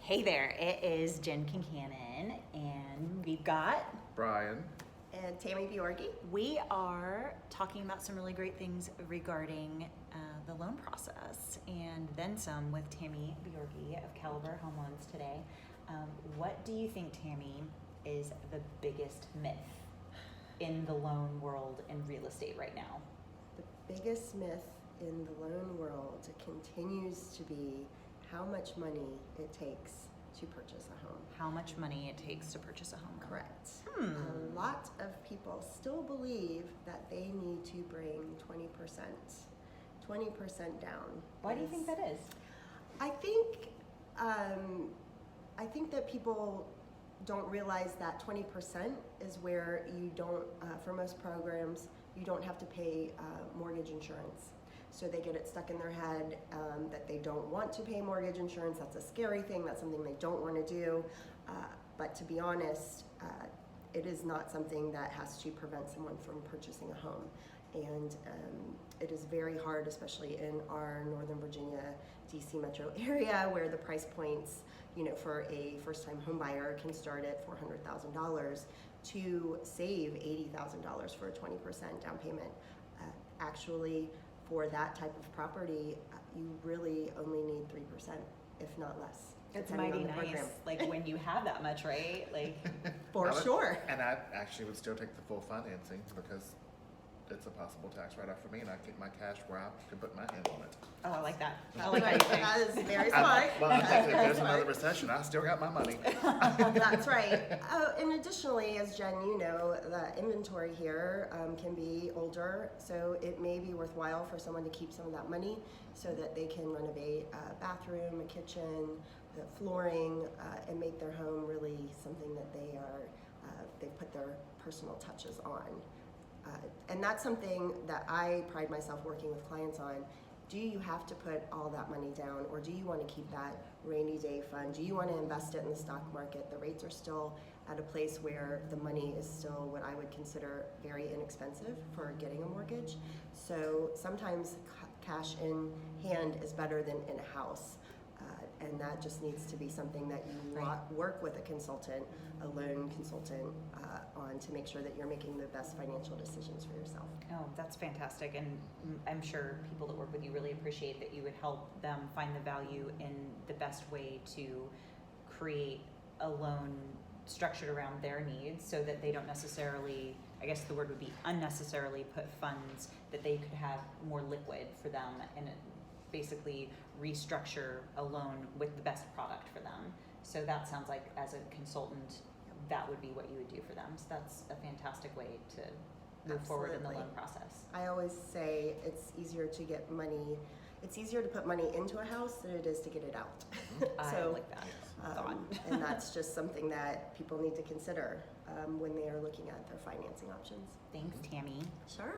Hey there, it is Jen Concannon, and we've got Brian. And Tammy Bjorge. We are talking about some really great things regarding the loan process, and then some with Tammy Bjorge of Caliber Home Loans today. What do you think, Tammy, is the biggest myth in the loan world and real estate right now? The biggest myth in the loan world continues to be how much money it takes to purchase a home. How much money it takes to purchase a home? Correct. A lot of people still believe that they need to bring 20% down. Why do you think that is? I think that people don't realize that 20% is where you don't, for most programs, you don't have to pay mortgage insurance. So they get it stuck in their head that they don't want to pay mortgage insurance. That's a scary thing. That's something they don't want to do. But to be honest, it is not something that has to prevent someone from purchasing a home. And it is very hard, especially in our Northern Virginia, DC metro area, where the price points, for a first-time home buyer can start at $400,000 to save $80,000 for a 20% down payment. Actually, for that type of property, you really only need 3%, if not less. It's mighty nice, like when you have that much, right? Like Sure. And I actually would still take the full financing because it's a possible tax write-off for me, and I keep my cash where I can put my hand on it. Oh, I like that. I like how you think. That is very smart. I'm thinking if there's another recession, I still got my money. That's right. And additionally, as Jen, the inventory here can be older, so it may be worthwhile for someone to keep some of that money so that they can renovate a bathroom, a kitchen, the flooring, and make their home really something that they've put their personal touches on. And that's something that I pride myself working with clients on. Do you have to put all that money down, or do you want to keep that rainy day fund? Do you want to invest it in the stock market? The rates are still at a place where the money is still what I would consider very inexpensive for getting a mortgage. So sometimes cash in hand is better than in a house. And that just needs to be something that you work with a consultant, a loan consultant, on to make sure that you're making the best financial decisions for yourself. Oh, that's fantastic. And I'm sure people that work with you really appreciate that you would help them find the value in the best way to create a loan structured around their needs so that they don't necessarily, I guess the word would be unnecessarily, put funds that they could have more liquid for them and basically restructure a loan with the best product for them. So that sounds like, as a consultant, that would be what you would do for them. So that's a fantastic way to move forward in the loan process. I always say it's easier to put money into a house than it is to get it out. I like that thought. And that's just something that people need to consider when they are looking at their financing options. Thanks, Tammy. Sure.